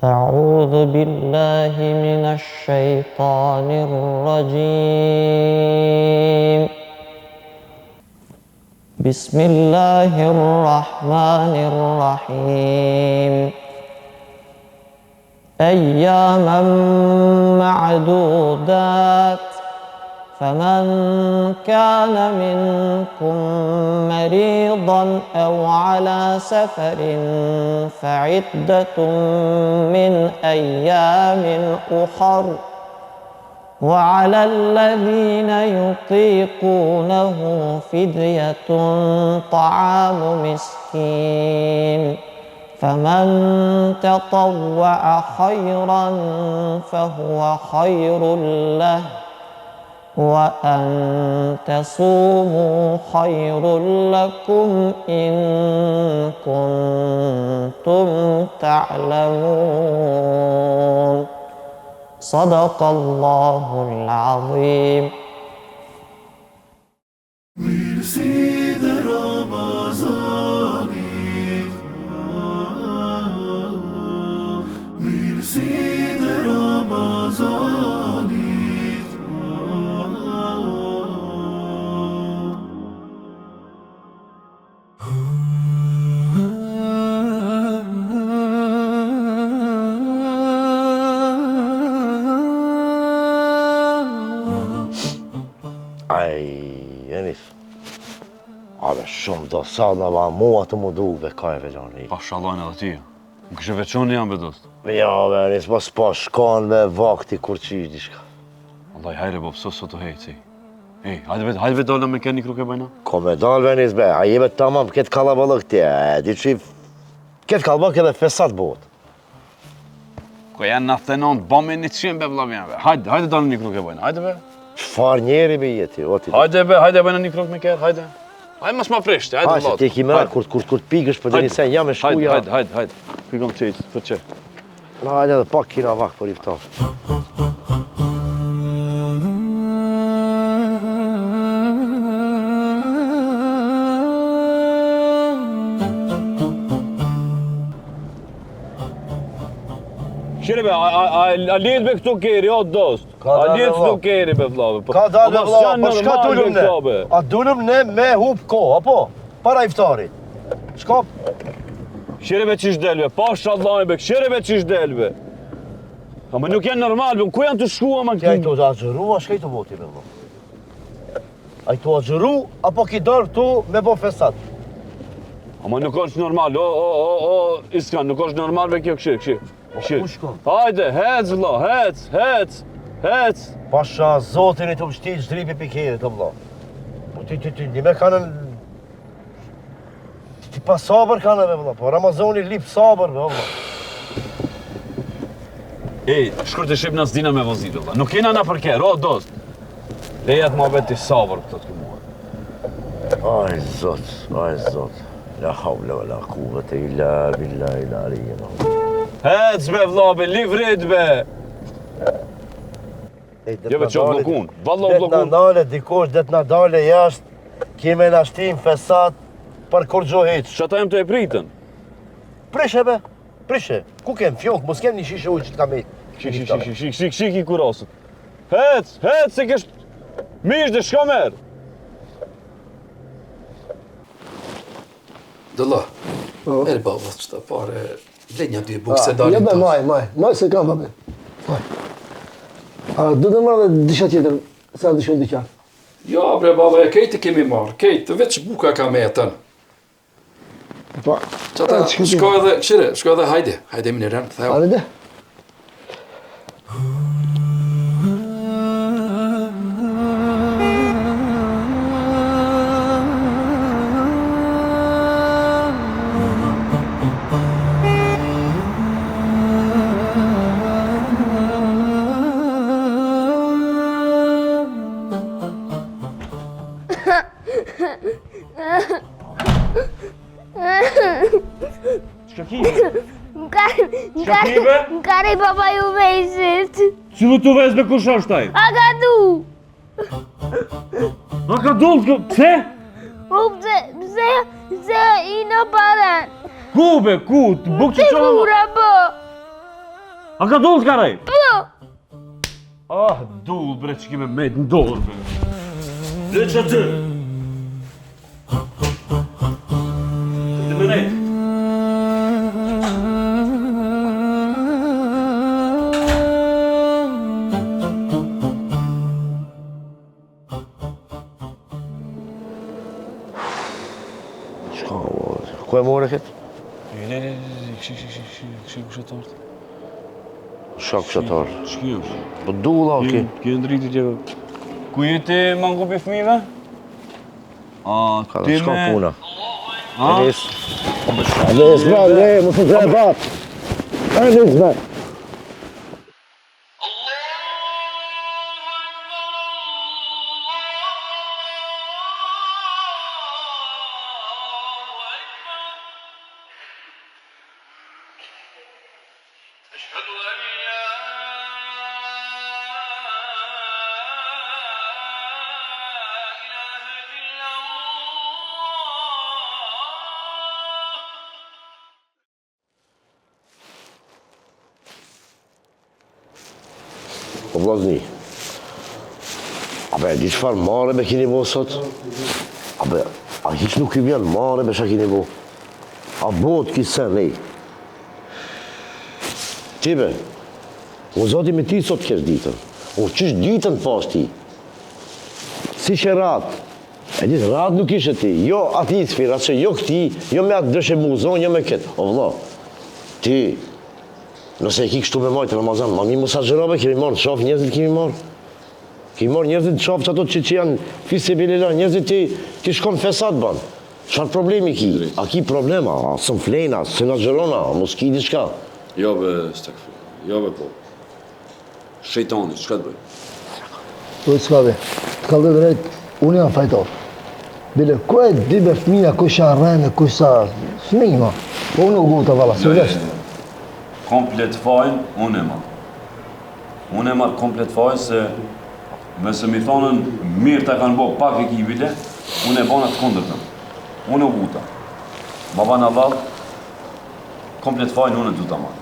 أعوذ بالله من الشيطان الرجيم بسم الله الرحمن الرحيم أياما معدودات فمن كان منكم مريضا أو على سفر فعدة من أيام أخر وعلى الذين يطيقونه فدية طعام مسكين فمن تطوع خيرا فهو خير له وأن تصوموا خير لكم إن كنتم تعلمون صدق الله العظيم. Abe shumë do sa në ma mua të mu duve ka e veçani. Pa shalojnë edhe ti, më kështë veçoni janë bedost. Ja, be, nis pas pa shkan me vakti kur qish dishka. Allaj, hajre bo, pëso sot të hejtë. Ej, hajde ve dolla me keni kruke bajna? Ko me dal venis be, a jebe tamam këtë kalabalëk tje, di qif, këtë kalabak edhe fesat bot. Ko janë në thenon, bëmi një qim be vla vjen be. Hajde dolla një kruke bajna, hajde be. Qfar njeri be jeti, oti. Hajde be, hajde bajna një kruk me kërë, hajde. Hajde mas ma freshte, hajde vlad. Hajde, ti ki mëra, kur t'pigësh për dhe një sen, jam e shkuja. Hajde. Pikon qëjtë, për që? Hajde edhe pak kina vak për iftar. Shire be, a lidh me këtu keri, o dost. A lidh këtu keri be vlave. Ka dalë be vlave, pa shka dullum ne? A dullum ne me hup ko, apo? Para iftarit. Shka? Shire be qish delve, pa shallaj be, shire be qish delve. Ama nuk janë normal be, ku janë të shkua ma Ti a i to agjëru, a shka i të voti be vlo? A i to agjëru, apo ki darë këtu me bo fesat? Ama nuk është normal, o, Iskan, nuk është normal be kjo këshir. Ku shkon? Hajde, hec vlo, hec. Pasha zotin i të mështi zdripi pikerit, o vlo. Po ti, një me kanën... Ti pa sabër kanë be vlo, po Ramazoni lip sabër be, o vlo. Ej, shkur të shqip në zdina me vozit, vlo. Nuk jena na përker, o, dost. Lejat ma beti sabër këtë të këmuar. Aj zot. La havle ve la kuvvete illa billahi l-aliyyil azim. Hec be vlo be, livrit be. Jo be qo blokun, vallo blokun. Det na dale dikosh, det na dale jashtë, kime na shtim fesat për kur gjohet. Shata jem të e pritën. Prishe be, prishe. Ku kem fjok, mos kem një shishe ujë që t'ka me. Shik i kurasët. Hec, se kesh mish dhe shka merë. Dëlla, merë babas qëta pare, blenja dy bukë se dalim tas. Maj se kam babi. A do të marrë dhe disha tjetër, sa dishon dyqan? Ja, bre baba, e kejtë kemi marrë, kejtë, veç buka ka me jetën. Pa, qëta, shko edhe hajde më një rënë, theu. Hajde. Care-i papa iubești? Cine tu vezi pe kush është ai? Agadu! Agadu, pse? Se i në paran. Ku be, ku? Buk që Sigura, bă! A ka dull t'karaj? Ah, dull bre që kime me në dorë bre. Dhe që aty? Të me nejtë. Ku e more këtë? Ne, kështë kushatartë. Shak kushatar. Shkjo. Po dulla, oke. Kjo ndriti që... Ku jeti mangupi fëmive? Ka dhe shka puna. A? Alis, le, më të zhe bat. Alis, be. Po vllazni. Abe, di çfarë marrë me kini bo sot? Abe, a hiç nuk i vjen marrë me çka kini bo? A bot ki sen, nej. Ti be, u zoti me ti sot kesh ditën. U qysh ditën pas ti. Si që ratë. E ditë, ratë nuk ishe ti. Jo ati i sfira, që jo këti, jo me atë dëshe muzon, jo me këtë. O vlla, ti, nëse e ki kështu me majtë Ramazan, ma mi musa gjërabe, kemi marrë të shafë, njerëzit kemi marrë. Kemi marrë njerëzit të shafë që ato që janë fisi bilila, njerëzit ti shkon fesat banë. Çfarë problemi ki? A ki problema? A sëm flejna, së nga gjërona, a mos ki diçka? Jo be, stakfir. Jo be po. Shejtani, çka të bëj? Po s'ka be, të ka dhe drejt, unë jam fajtor. Bile, ku e di be fëmija, ku isha rrene, ku isha... Fëmij, ma. Po unë u guta, vala, së veshtë. Komplet fajn, unë e marr. Unë e marr komplet fajn se nëse mi thonën mirë ta kanë bo pak ekipile, unë e bona të kundërtën. Unë u guta. Baba në vallë, komplet fajn unë e du ta marr.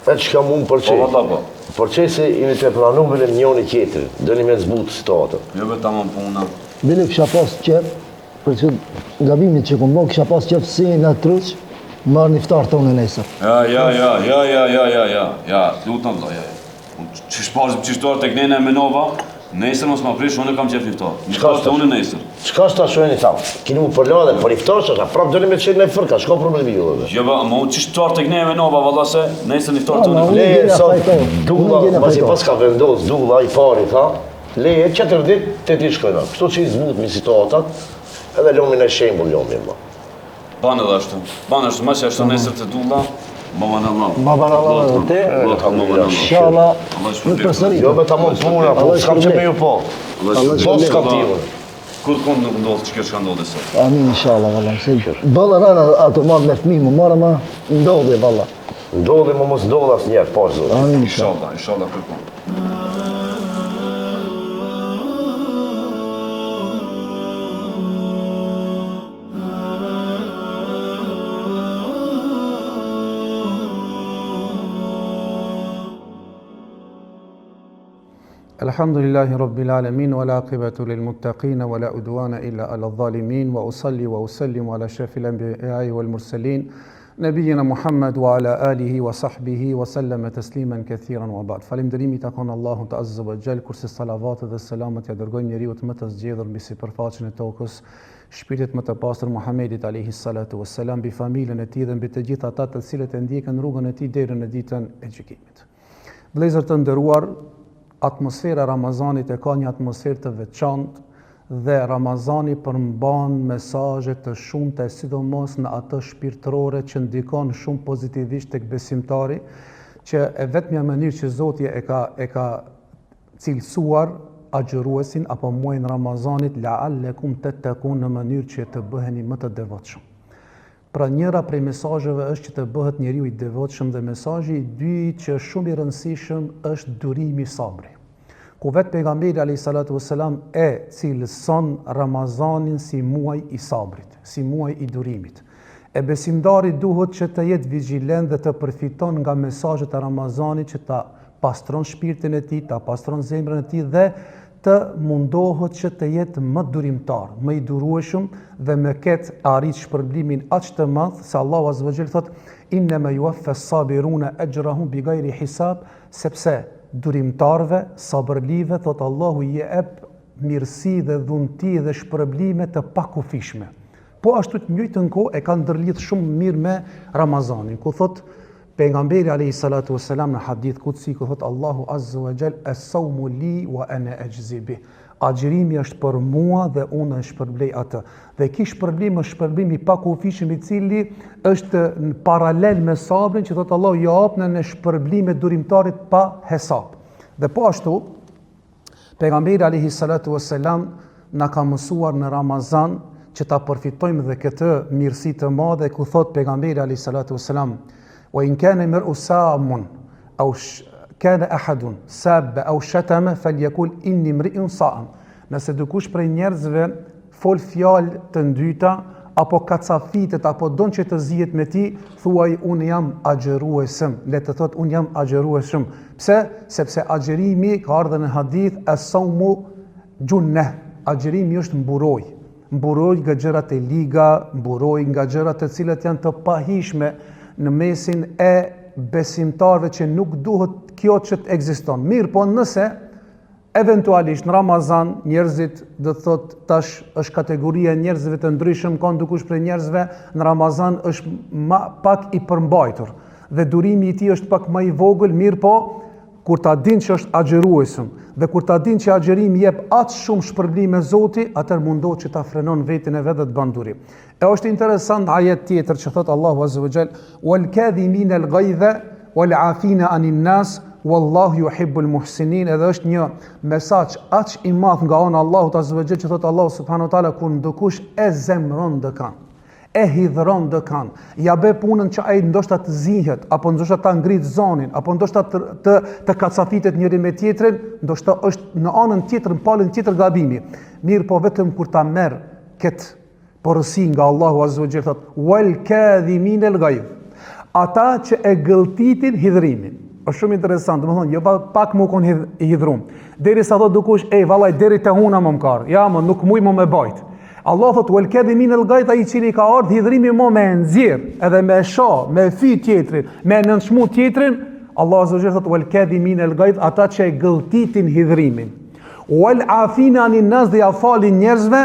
E që ka mund përqej? Po valla po. Përqej se imi të planu me njoni tjetër, dëni me zbutë situatën. Jo be tamam puna. Bile, kisha pas qef, për që gabimit që këmë bon, kisha pas qef si në truq, marrë një ftarë tonë në nesër. Ja, lutem valla, ja. Unë qishtarë tek nena e menova, nesër mos ma prish, unë e kam qef iftarë. Një ftarë të unë nesër. Qka është ta shojnë i thamë? Kini mu përla dhe për iftarë që ka prapë dëni me të qenë në fërka, shka problemi ju dhe? Jo ba, ma unë qishtarë tek nena e menova, valla se nesër një ftarë të unë. Leje sot, dulla, masi pas ka vendos, dulla i pari, tha, leje, 4 dit, 8 dit shkojna. Kështu që i zbut mi situatat, edhe lomin e shembul lomin, ma. Banë edhe ashtu, ma që ashtu nesër të dulla, baba në Allah. Baba në Allah dhe te, inshallah, nuk përsërit. Jo, be ta mon puna, po s'kam që me ju po. Po s'kam t'ivën. Kur të konë nuk ndodhë që kjo që ka ndodhë sot. Amin, inshallah, valla. Balla rana ato marrë me fëmi, më marrë ma, ndodhe, valla. Ndodhe, më mos ndodhe asë njerë, po zotë. Amin, Inshallah kërkon. Alhamdulillahi Rabbil Alamin, wa la aqibatu lil muttaqin, wa la udwana illa ala dhalimin, wa usalli wa usallimu ala shafil anbiya'i wal mursalin, nabiyina Muhammad wa ala alihi wa sahbihi wa sallama tasliman kathiran wa ba'd. Falënderimi takon Allahut Azza wa Jall, kurse salavatet dhe selamet ja dërgojmë njeriu më të zgjedhur mbi sipërfaqen e tokës, shpirtit më të pastër Muhamedit alayhi salatu wassalam, bi familjen e tij dhe mbi të gjithë ata të cilët e ndjekën rrugën e tij deri në ditën e gjykimit. Vëllezër të nderuar, atmosfera Ramazanit e ka një atmosferë të veçantë dhe Ramazani përmban mesazhe të shumta, sidomos në atë shpirtërore që ndikon shumë pozitivisht tek besimtari, që e vetmja mënyrë që Zoti e ka cilësuar agjëruesin apo muajin Ramazanit la'allekum tattaqun, në mënyrë që të bëheni më të devotshëm. Pra njëra prej mesazheve është që të bëhet njeriu i devotshëm, dhe mesazhi i dytë që shumë i rëndësishëm është durimi i sabrit. Ku vetë pejgamberi alayhi salatu wassalam e cilëson Ramazanin si muaj i sabrit, si muaj i durimit. E besimdari duhet që të jetë vigjilent dhe të përfiton nga mesazhet e Ramazanit që ta pastron shpirtin e tij, ta pastron zemrën e tij dhe të mundohet që të jetë më durimtar, më i durueshëm dhe me ketë arrit shpërblimin aq të madh se Allahu Azza wa Jall thot innama yuwaffa as-sabiruna ajrahum bighayri hisab, sepse durimtarve, sabërlive, thot Allahu i jep mirësi dhe dhunti dhe shpërblime të pakufishme. Po ashtu të njëjtën kohë e ka ndërlidh shumë mirë me Ramazanin, ku thot pejgamberi alayhi salatu wassalam në hadith kutsi ku thot Allahu Azza wa Jall as-sawmu li wa ana ajzi bih. Agjërimi është për mua dhe unë e shpërblej atë. Dhe ky shpërblim është shpërblim i pakufishëm i cili është në paralel me sabrin që thot Allahu ja hapna në shpërblime durimtarit pa hesab. Dhe po ashtu pejgamberi alayhi salatu wassalam na ka mësuar në Ramazan që ta përfitojmë dhe këtë mirësi të madhe ku thot pejgamberi alayhi salatu wassalam وإن كان المرء سام أو كان أحد ساب أو شتم فليقول إني امرئ صائم. Nëse dikush prej njerëzve fol fjalë të ndyta apo kacafitet apo don që të zihet me ti, thuaj unë jam agjëruesëm. Le të thot unë jam agjëruesëm. Pse? Sepse agjërimi ka ardhur në hadith as-sawmu junnah. Agjërimi është mburoj. Mburoj nga gjërat e liga, mburoj nga gjërat të cilat janë të pahishme në mesin e besimtarëve që nuk duhet kjo që të ekziston. Mirë, po nëse eventualisht në Ramazan njerëzit do të thot tash është kategoria e njerëzve të ndryshëm, ka dikush prej njerëzve në Ramazan është pak i përmbajtur dhe durimi i tij është pak më i vogël, mirë po kur ta din që është agjëruesëm dhe kur ta din që agjërimi jep aq shumë shpërblime Zoti, atëherë mundohet që ta frenon veten e vet dhe të bën durim. E është interesant ajet tjetër që thot Allahu Azza wa Jall wal kadhimina al ghaidha wal afina anin nas wallahu yuhibbul muhsinin. Edhe është një mesazh aq i madh nga ana Allahut Azza wa Jall që thot Allahu subhanahu wa taala kur ndokush e zemron dëkan, e hidhron dëkan, ja bë punën që ai ndoshta të zihet, apo ndoshta ta ngrit zonin, apo ndoshta të kacafitet njëri me tjetrin, ndoshta është në anën tjetër, në palën tjetër gabimi. Mirë, po vetëm kur ta merr këtë porësi nga Allahu Azza wa Jall thot wal kadhimin al ghaidh. Ata që e gëlltitin hidhrimin. Është shumë interesant, domethënë jo pak më kon hidhrum. Derisa thot dikush, vallai deri te huna më mkar. Ja, më nuk muj më me bajt. Allah thot wal kadhimin al ghaidh, ai cili ka ardhur hidhrimi më me nxjerr, edhe me shoh, me fy tjetrin, me nënçmu tjetrin, Allah Azza wa Jall thot wal kadhimin al ghaidh, ata që e gëlltitin hidhrimin. Wal afina anin nas, dhe ja falin njerëzve.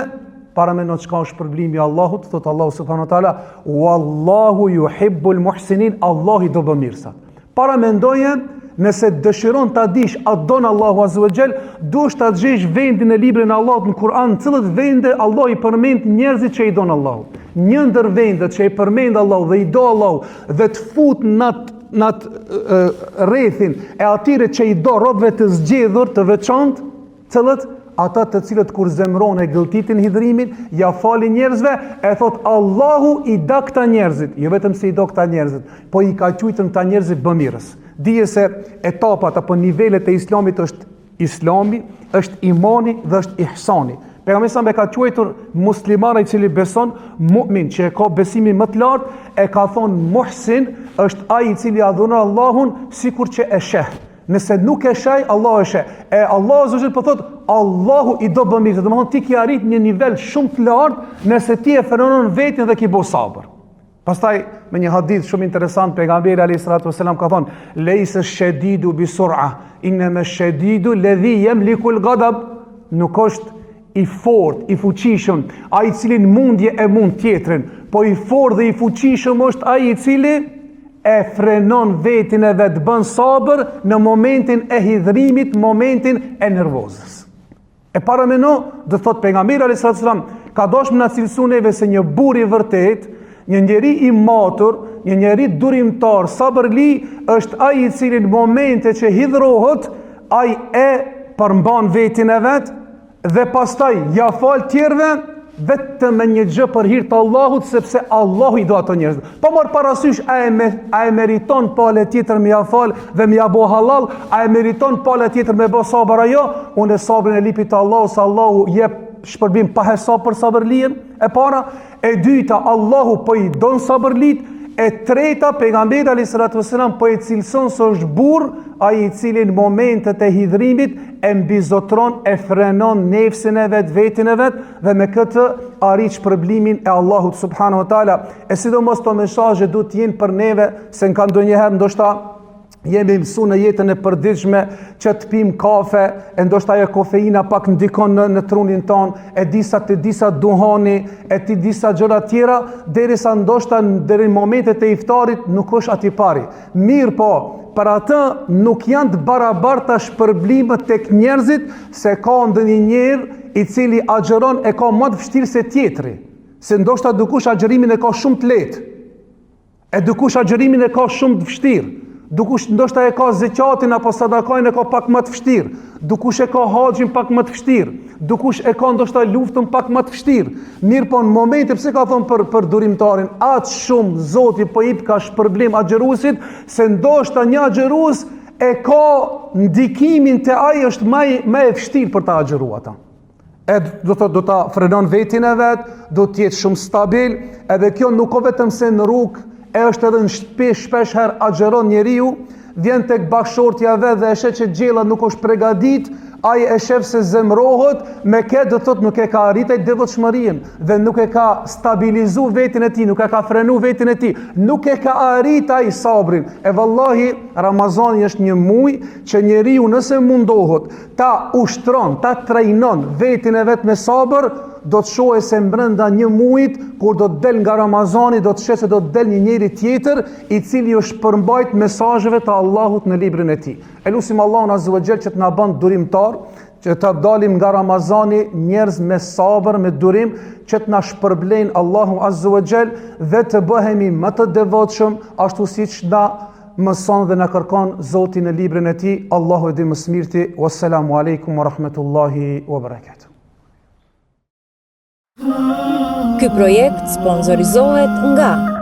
Para me në qka është përblimi Allahut, thot Allahu subhanahu wa ta'ala wallahu yuhibbul muhsinin, Allah i do bë mirësa. Para me ndoje, nëse dëshiron të dish atë donë Allahu Azza wa Jall, dush të gjesh vendin e librin e Allahut në Kur'an, cilët vende Allah i përmend njerëzit që i donë Allahu. Një ndër vendet që i përmend Allahu dhe i do Allahu dhe të fut në rrethin e atyre që i do robëve të zgjedhur të veçantë, cilët ata të cilët kur zemron e gëlltitin hidhrimin, ja falin njerëzve, e thot Allahu i da këta njerëzit, jo vetëm se i do këta njerëzit, po i ka quajtur këta njerëzit bëmirës. Dije se etapat apo nivelet e islamit është islami, është imani dhe është ihsani. Pejgamberi sa me ka quajtur muslimana i cili beson, mu'min që e ka besimin më të lartë, e ka thonë muhsin është ai i cili adhuron Allahun sikur që e sheh. Nëse nuk e shaj, Allah e sheh. E Allah Azza wa Jall po thot, Allahu i do bë mirë. Domethënë ti ke arrit një nivel shumë të lartë nëse ti e frenon veten dhe ke bë sabër. Pastaj me një hadith shumë interesant pejgamberi alayhi salatu wasalam ka thonë, "Laysa ash-shadidu bi sur'a, inma ash-shadidu alladhi yamliku al-ghadab." Nuk është i fortë, i fuqishëm ai i cili në mundje e mund tjetrin, po i fortë dhe i fuqishëm është ai i cili e frenon vetin e vet, bën sabër në momentin e hidhrimit, momentin e nervozës. E paramendo, do thot pejgamberi alayhis salam, ka dashur na cilëson neve se një burr i vërtet, një njeri i matur, një njeri durimtar, sabërli, është ai i cili në momente që hidhrohet, ai e përmban vetin e vet dhe pastaj ja fal tjerëve vetëm me një gjë për hir të Allahut, sepse Allahu i do ato njerëz. Po marr parasysh a e meriton palë tjetër me ia fal dhe me ia bë halal, a e meriton palë tjetër me bë sabër ajo? Unë sabrin e lipit të Allahut, se Allahu jep shpërblim pa hesab për sabërlien, e para, e dyta, Allahu po i don sabërlit, e treta, pejgamberi alayhis salatu wassalam po i cilëson se është burr ai i cili në momentet e hidhrimit e mbizotron, e frenon nefsin e vet, vetin e vet, dhe me këtë arrit shpërblimin e Allahut subhanahu wa taala. E sidomos këto mesazhe duhet të jenë për neve, se kanë ndonjëherë ndoshta jemi mësu në jetën e përditshme që të pim kafe, e ndoshta ajo kofeina pak ndikon në trunin ton, e disa duhani, e disa gjëra tjera, derisa ndoshta deri në momentet e iftarit nuk është aty pari. Mirë po, për atë nuk janë të barabarta shpërblimet tek njerëzit, se ka ndonjë njerëz i cili agjeron e ka më të vështirë se tjetri. Se ndoshta dikush agjerimin e ka shumë të lehtë, e dikush agjerimin e ka shumë të vështirë. Dikush ndoshta e ka zeqatin apo sadakajn e ka pak më të vështirë, dikush e ka haxhin pak më të vështirë, dikush e ka ndoshta luftën pak më të vështirë. Mirë po në momente pse ka thonë për durimtarin, atë shumë Zoti po i ka shpërblim agjeruesit, se ndoshta një agjerues e ka ndikimin te ai është më e vështirë për ta agjeruar ata. E do ta frenon vetin e vet, do të jetë shumë stabil, edhe kjo nuk ka vetëm se në rrugë, e është edhe në shtëpi shpesh herë agjeron njeriu, vjen tek bashkëshortja vet dhe e sheh që gjella nuk është përgatit, ai e shef se zemrohet, me këtë do thotë nuk e ka arritur devotshmërinë dhe nuk e ka stabilizuar veten e tij, nuk e ka frenuar veten e tij, nuk e ka arritur ai sabrin. E vallahi Ramazani është një muaj që njeriu nëse mundohet ta ushtron, ta trajnon veten e vet me sabër, do të shohë se brenda një muajit, kur do të del nga Ramazani, do të sheh se do të del një njeri tjetër i cili është përmbajt mesazheve të Allahut në librin e tij. Elusim Allahun azza wa jall që të na bën durimtar, që të dalim nga Ramazani njerëz me sabër, me durim, që të na shpërblejnë Allahu azza wa jall dhe të bëhemi më të devotshëm, ashtu siç na mëson dhe na kërkon Zoti në librin e tij. Allahu e di më së miri. Wassalamu alaikum wa rahmatullahi wa barakatuh. Ky projekt sponsorizohet nga